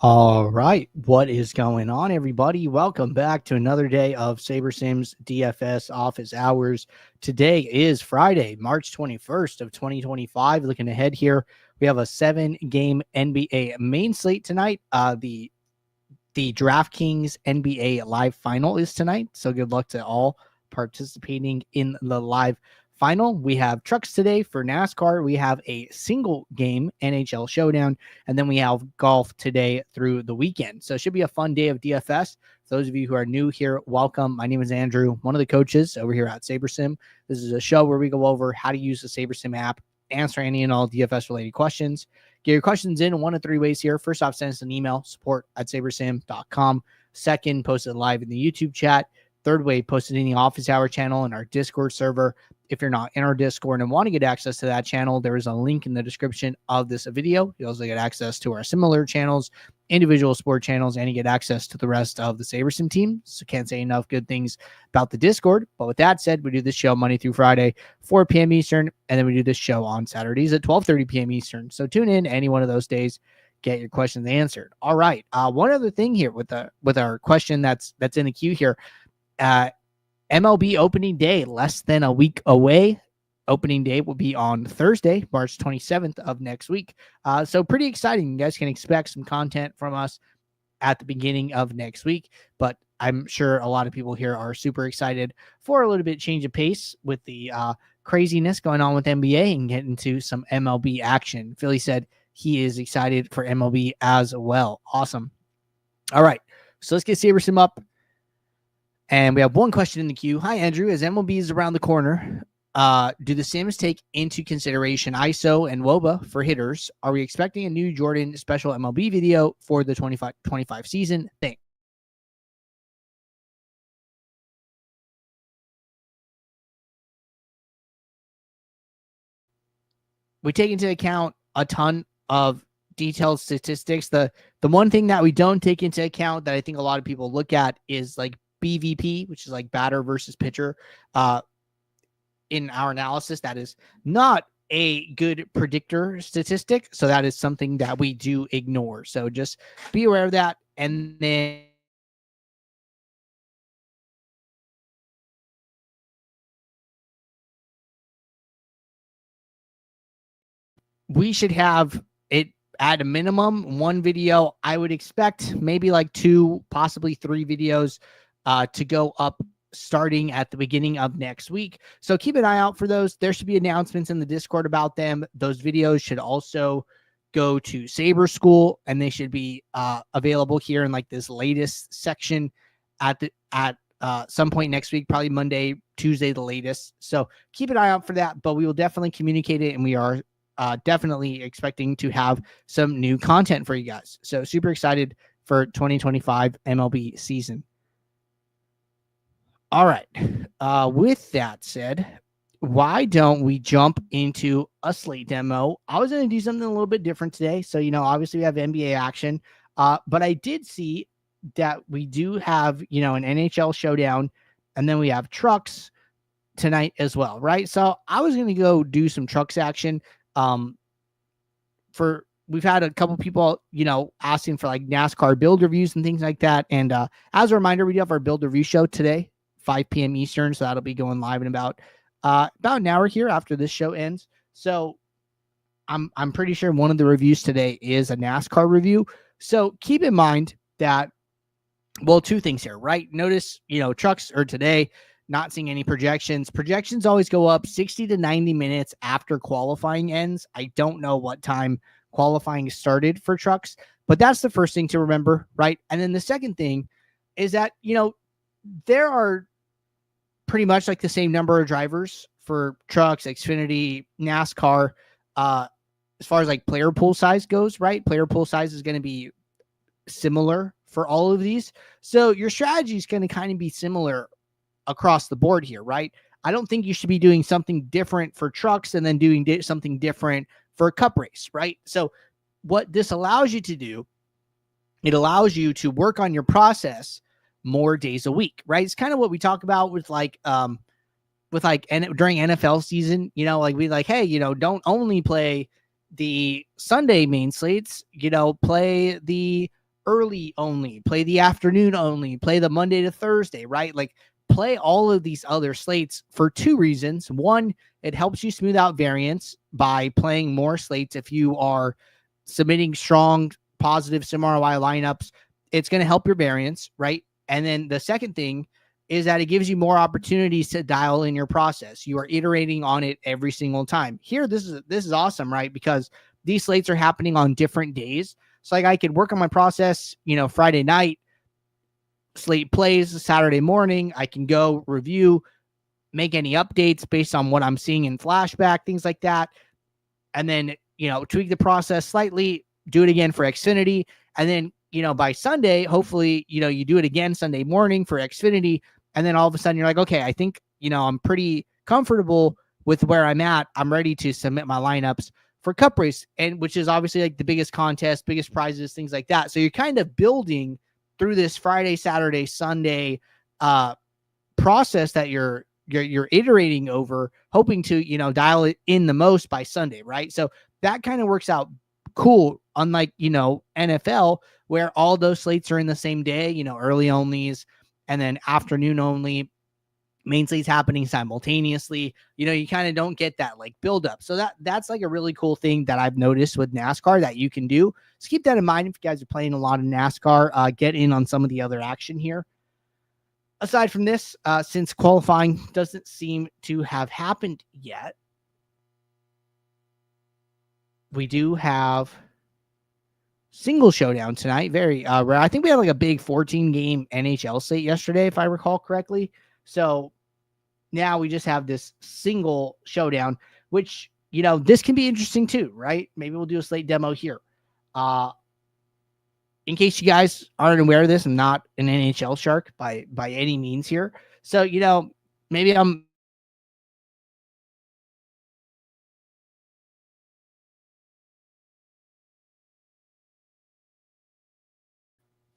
All right, what is going on, everybody? Welcome back to another day of SaberSim's DFS office hours. Today is Friday, March 21st of 2025. Looking ahead here, we have a 7-game NBA main slate tonight. The DraftKings NBA live final is tonight, so good luck to all participating in the live final. We have trucks today for NASCAR. We have a single game NHL showdown, and then we have golf today through the weekend. So it should be a fun day of DFS. For those of you who are new here, welcome. My name is Andrew, one of the coaches over here at SaberSim. This is a show where we go over how to use the SaberSim app, answer any and all DFS related questions. Get your questions in one of three ways here. First off, send us an email, support@sabersim.com. Second, post it live in the YouTube chat. Third way, post it in the office hour channel in our Discord server. If you're not in our Discord and want to get access to that channel, there is a link in the description of this video. You also get access to our similar channels, individual sport channels, and you get access to the rest of the SaberSim team. So can't say enough good things about the Discord. But with that said, we do this show Monday through Friday, 4 p.m. Eastern, and then we do this show on Saturdays at 12:30 p.m. Eastern. So tune in any one of those days, get your questions answered. All right. One other thing here with our question that's in the queue here. MLB opening day, less than a week away. Opening day will be on Thursday, March 27th of next week. So pretty exciting. You guys can expect some content from us at the beginning of next week, but I'm sure a lot of people here are super excited for a little bit change of pace with the craziness going on with NBA and get into some MLB action. Philly said he is excited for MLB as well. Awesome. All right, so let's get SaberSim up. And we have one question in the queue. Hi, Andrew. As MLB is around the corner, do the Sims take into consideration ISO and wOBA for hitters? Are we expecting a new Jordan special MLB video for the 25 season? Thanks. We take into account a ton of detailed statistics. The one thing that we don't take into account that I think a lot of people look at is like BVP, which is like batter versus pitcher. In our analysis, that is not a good predictor statistic. So that is something that we do ignore. So just be aware of that. And then we should have it at a minimum one video. I would expect maybe like 2, possibly 3 videos to go up starting at the beginning of next week. So keep an eye out for those. There should be announcements in the Discord about them. Those videos should also go to Saber School, and they should be available here in like this latest section at some point next week, probably Monday, Tuesday, the latest. So keep an eye out for that, but we will definitely communicate it, and we are definitely expecting to have some new content for you guys. So super excited for 2025 MLB season. All right. With that said, why don't we jump into a slate demo? I was going to do something a little bit different today. So, obviously we have NBA action, but I did see that we do have, an NHL showdown, and then we have trucks tonight as well, right? So I was going to go do some trucks action. We've had a couple people, asking for like NASCAR build reviews and things like that. And as a reminder, we do have our build review show today, 5 p.m. Eastern. So that'll be going live in about an hour here after this show ends. So I'm pretty sure one of the reviews today is a NASCAR review. So keep in mind that, well, 2 things here, right? Notice, trucks are today not seeing any projections. Projections always go up 60 to 90 minutes after qualifying ends. I don't know what time qualifying started for trucks, but that's the first thing to remember, right? And then the second thing is that, there are pretty much like the same number of drivers for trucks, Xfinity, NASCAR, as far as like player pool size goes, right? Player pool size is going to be similar for all of these. So your strategy is going to kind of be similar across the board here, right? I don't think you should be doing something different for trucks and then doing something different for a cup race, right? So what this allows you to do, it allows you to work on your process more days a week, right? It's kind of what we talk about with during NFL season, hey, don't only play the Sunday main slates, play the early only, play the afternoon only, play the Monday to Thursday, right? Like play all of these other slates for two reasons. One, it helps you smooth out variance by playing more slates. If you are submitting strong, positive sim ROI lineups, it's going to help your variance, right? And then the second thing is that it gives you more opportunities to dial in your process. You are iterating on it every single time. Here, this is awesome, right? Because these slates are happening on different days. So like I could work on my process, Friday night, slate plays Saturday morning. I can go review, make any updates based on what I'm seeing in flashback, things like that. And then, tweak the process slightly, do it again for Xfinity. And then, by Sunday, hopefully, you do it again Sunday morning for Xfinity. And then all of a sudden you're like, okay, I think, I'm pretty comfortable with where I'm at. I'm ready to submit my lineups for Cup Race, and which is obviously like the biggest contest, biggest prizes, things like that. So you're kind of building through this Friday, Saturday, Sunday process that you're iterating over, hoping to, dial it in the most by Sunday, right? So that kind of works out cool, unlike, NFL, where all those slates are in the same day, early onlys and then afternoon only, main slates happening simultaneously. You kind of don't get that like build up. So that's like a really cool thing that I've noticed with NASCAR that you can do. So keep that in mind if you guys are playing a lot of NASCAR. Get in on some of the other action here. Aside from this, since qualifying doesn't seem to have happened yet, we do have single showdown tonight. Very rare. I think we had like a big 14-game NHL slate yesterday, if I recall correctly. So now we just have this single showdown, which, this can be interesting too, right? Maybe we'll do a slate demo here. In case you guys aren't aware of this, I'm not an NHL shark by any means here. So, maybe I'm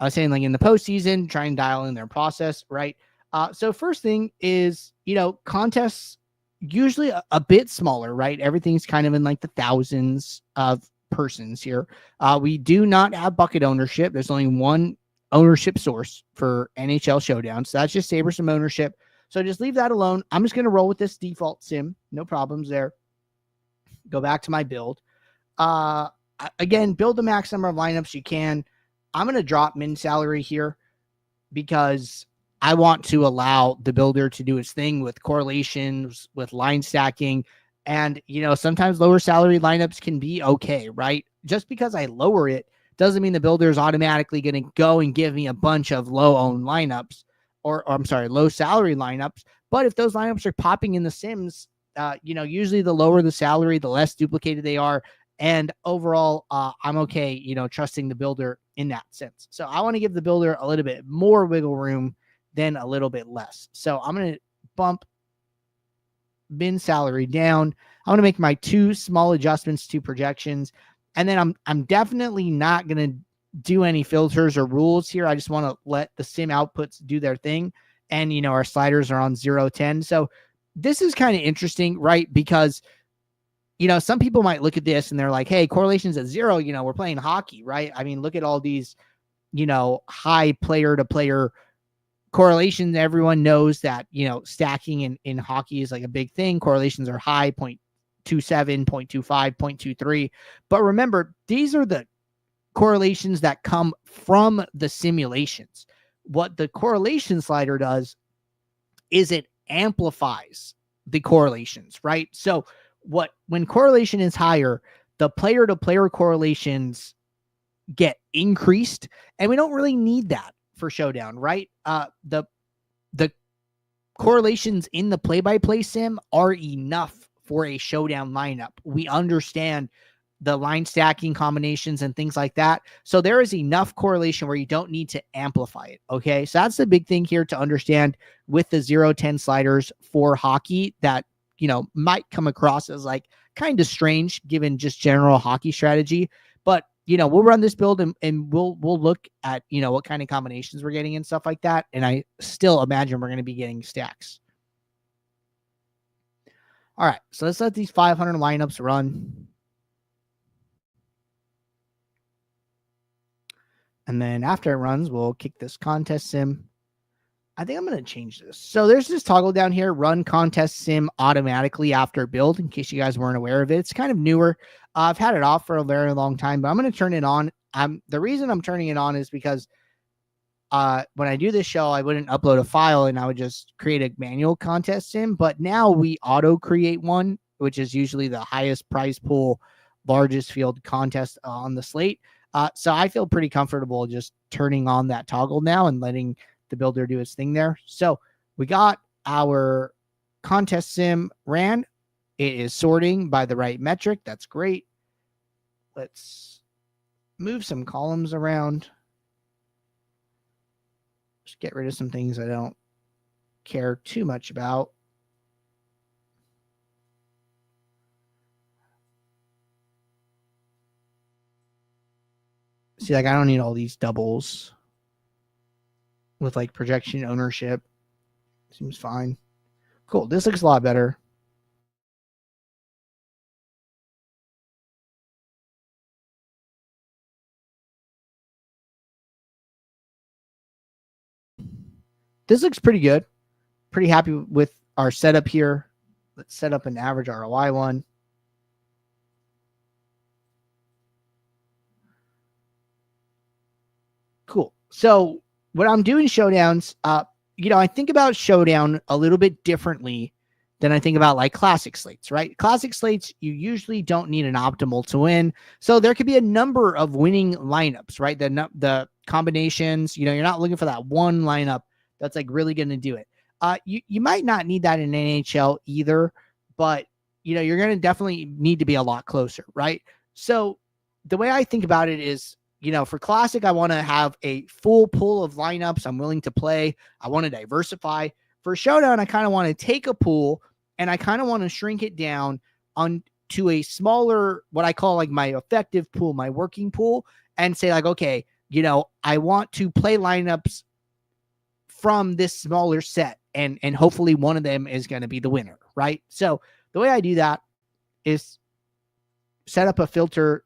saying like in the postseason, try and dial in their process, right? So first thing is, contests usually a bit smaller, right? Everything's kind of in like the thousands of persons here. We do not have bucket ownership. There's only one ownership source for NHL Showdown. So that's just SaberSim ownership. So just leave that alone. I'm just going to roll with this default sim. No problems there. Go back to my build. Again, build the max number of lineups you can. I'm going to drop min salary here because I want to allow the builder to do its thing with correlations, with line stacking. And, sometimes lower salary lineups can be okay, right? Just because I lower it doesn't mean the builder is automatically going to go and give me a bunch of low owned lineups or I'm sorry, low salary lineups. But if those lineups are popping in the sims, usually the lower the salary, the less duplicated they are. And overall, I'm okay, trusting the builder in that sense. So I want to give the builder a little bit more wiggle room than a little bit less. So I'm going to bump min salary down. I'm going to make my two small adjustments to projections. And then I'm definitely not going to do any filters or rules here. I just want to let the sim outputs do their thing. And, our sliders are on 0-10. So this is kind of interesting, right? Because some people might look at this and they're like, hey, correlation's at 0, we're playing hockey, right? I mean, look at all these, high player to player correlations. Everyone knows that, stacking in hockey is like a big thing. Correlations are high, 0.27, 0.25, 0.23. But remember, these are the correlations that come from the simulations. What the correlation slider does is it amplifies the correlations, right? So when correlation is higher, the player to player correlations get increased, and we don't really need that for Showdown, right? The correlations in the play-by-play sim are enough for a Showdown lineup. We understand the line stacking combinations and things like that. So there is enough correlation where you don't need to amplify it. Okay. So that's the big thing here to understand with the 0-10 sliders for hockey that, might come across as like kind of strange given just general hockey strategy. But, we'll run this build and we'll look at, what kind of combinations we're getting and stuff like that. And I still imagine we're going to be getting stacks. All right. So let's let these 500 lineups run. And then after it runs, we'll kick this contest sim. I think I'm going to change this. So there's this toggle down here, run contest sim automatically after build, in case you guys weren't aware of it. It's kind of newer. I've had it off for a very long time, but I'm going to turn it on. The reason I'm turning it on is because when I do this show, I wouldn't upload a file and I would just create a manual contest sim. But now we auto create one, which is usually the highest prize pool, largest field contest on the slate. So I feel pretty comfortable just turning on that toggle now and letting the builder do its thing there. So we got our contest sim ran. It is sorting by the right metric. That's great. Let's move some columns around. Just get rid of some things I don't care too much about. See, like I don't need all these doubles with like projection ownership. Seems fine. Cool. This looks a lot better. This looks pretty good. Pretty happy with our setup here. Let's set up an average ROI one. Cool. So when I'm doing showdowns, I think about showdown a little bit differently than I think about like classic slates, right? Classic slates, you usually don't need an optimal to win. So there could be a number of winning lineups, right? The combinations, you're not looking for that one lineup that's like really going to do it. You might not need that in NHL either, but you're going to definitely need to be a lot closer, right? So the way I think about it is, for classic, I want to have a full pool of lineups I'm willing to play. I want to diversify. For showdown, I kind of want to take a pool and I kind of want to shrink it down to a smaller, what I call like my effective pool, my working pool, and say like, okay, I want to play lineups from this smaller set, and hopefully one of them is going to be the winner, right? So the way I do that is set up a filter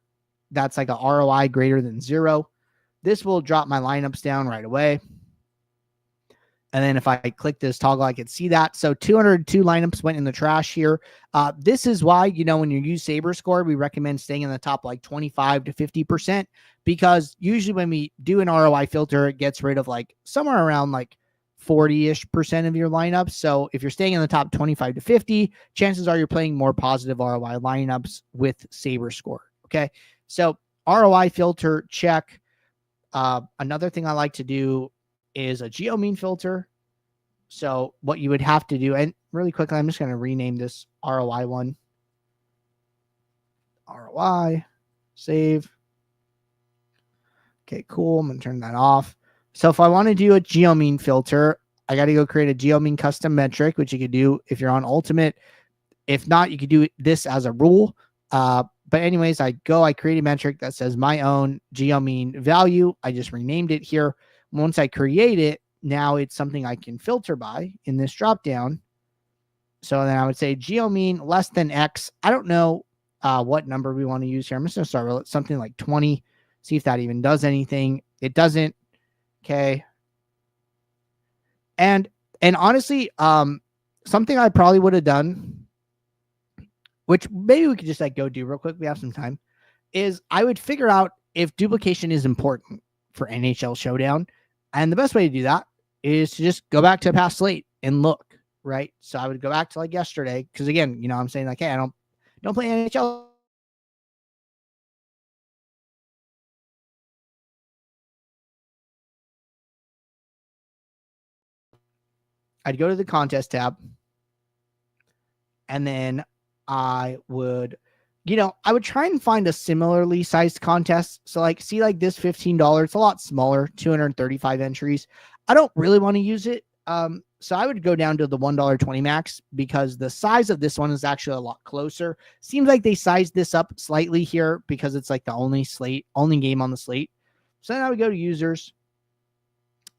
that's like a ROI greater than 0. This will drop my lineups down right away. And then if I click this toggle, I can see that. So 202 lineups went in the trash here. This is why, when you use Saber Score, we recommend staying in the top like 25 to 50%, because usually when we do an ROI filter, it gets rid of like somewhere around like 40-ish% of your lineups. So if you're staying in the top 25 to 50, chances are you're playing more positive ROI lineups with Saber Score. Okay. So ROI filter, check. Another thing I like to do is a geo-mean filter. So what you would have to do, and really quickly, I'm just going to rename this ROI one. ROI, save. Okay, cool. I'm going to turn that off. So if I want to do a geo-mean filter, I got to go create a geo-mean custom metric, which you could do if you're on Ultimate. If not, you could do this as a rule. But anyways, I create a metric that says my own geo-mean value. I just renamed it here. Once I create it, now it's something I can filter by in this dropdown. So then I would say geo-mean less than X. I don't know what number we want to use here. I'm just going to start with something like 20. See if that even does anything. It doesn't. Okay. And honestly, something I probably would have done, which maybe we could just like go do real quick, we have some time, is I would figure out if duplication is important for NHL Showdown. And the best way to do that is to just go back to a past slate and look, right? So I would go back to like yesterday, because again, I'm saying like, hey, I don't play NHL. I'd go to the contest tab, and then I would try and find a similarly sized contest. So like, see like this $15, it's a lot smaller, 235 entries. I don't really want to use it. So I would go down to the $1.20 max, because the size of this one is actually a lot closer. Seems like they sized this up slightly here because it's like the only game on the slate. So then I would go to users,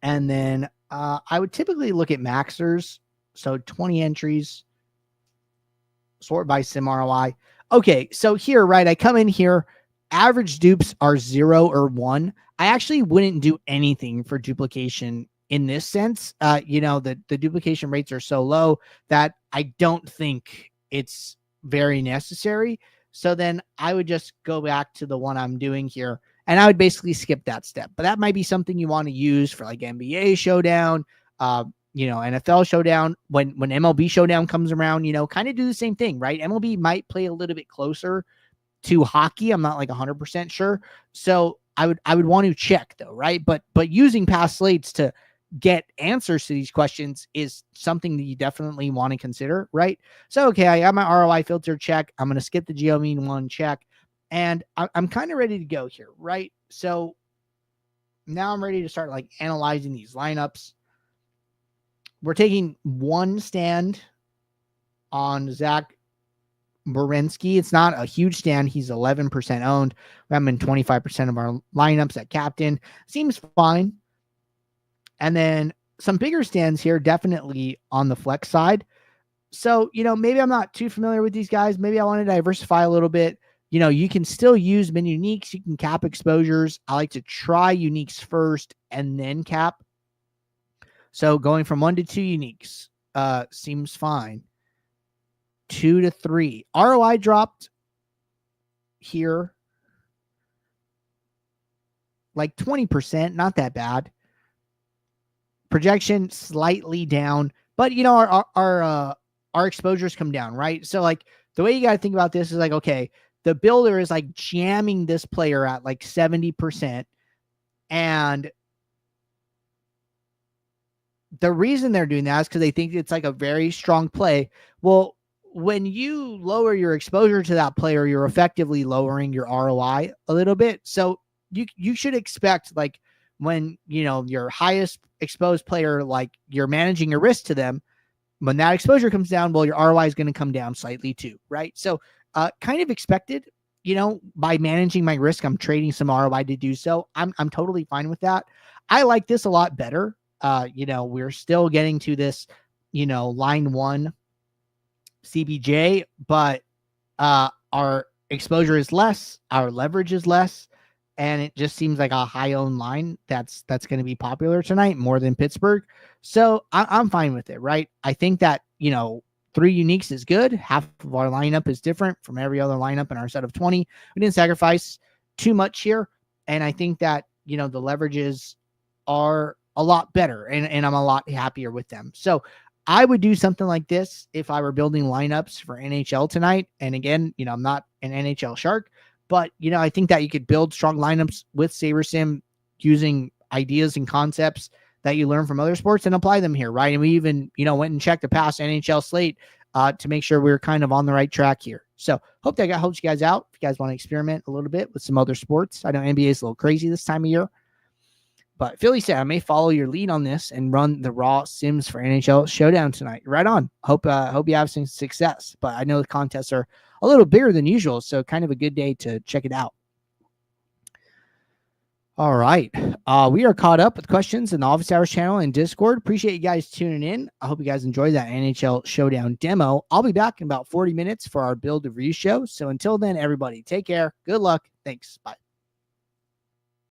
and then I would typically look at maxers. So 20 entries, sort by sim ROI. Okay, so here, right, I come in here. average dupes are 0 or 1. I actually wouldn't do anything for duplication in this sense. The duplication rates are so low that I don't think it's very necessary. So then I would just go back to the one I'm doing here, and I would basically skip that step. But that might be something you want to use for like NBA Showdown, NFL Showdown. When MLB Showdown comes around, kind of do the same thing, right? MLB might play a little bit closer to hockey. I'm not like 100% sure. So I would want to check though, right? But using past slates to get answers to these questions is something that you definitely want to consider, right? So, okay, I got my ROI filter check. I'm going to skip the geomean one check, and I'm kind of ready to go here, right? So now I'm ready to start like analyzing these lineups. We're taking one stand on Zach Werenski. It's not a huge stand. He's 11% owned. We have him in 25% of our lineups at captain. Seems fine. And then some bigger stands here, definitely on the flex side. So, maybe I'm not too familiar with these guys. Maybe I want to diversify a little bit. You can still use min uniques. You can cap exposures. I like to try uniques first and then cap. So going from 1 to 2 uniques seems fine. 2 to 3. ROI dropped here like 20%. Not that bad. Projection slightly down, but our exposures come down, right? So like the way you got to think about this is like, okay, the builder is like jamming this player at like 70%. And the reason they're doing that is because they think it's like a very strong play. Well, when you lower your exposure to that player, you're effectively lowering your ROI a little bit. So you should expect like when, your highest exposed player, like you're managing your risk to them, when that exposure comes down, well, your ROI is going to come down slightly too, right? So kind of expected, by managing my risk, I'm trading some ROI to do so. I'm totally fine with that. I like this a lot better. We're still getting to this, line 1 CBJ, but our exposure is less, our leverage is less, and it just seems like a high owned line that's going to be popular tonight more than Pittsburgh. So I'm fine with it, right? I think that 3 uniques is good. Half of our lineup is different from every other lineup in our set of 20. We didn't sacrifice too much here, and I think that the leverages are a lot better, and I'm a lot happier with them. So I would do something like this if I were building lineups for NHL tonight. And again, I'm not an NHL shark, but I think that you could build strong lineups with SaberSim using ideas and concepts that you learn from other sports and apply them here, right? And we even, went and checked the past NHL slate to make sure we're kind of on the right track here. So hope that helps you guys out. If you guys want to experiment a little bit with some other sports, I know NBA is a little crazy this time of year. But Philly said, I may follow your lead on this and run the raw sims for NHL Showdown tonight. Right on. Hope you have some success. But I know the contests are a little bigger than usual, so kind of a good day to check it out. All right. We are caught up with questions in the Office Hours channel and Discord. Appreciate you guys tuning in. I hope you guys enjoyed that NHL Showdown demo. I'll be back in about 40 minutes for our build review show. So until then, everybody, take care. Good luck. Thanks. Bye.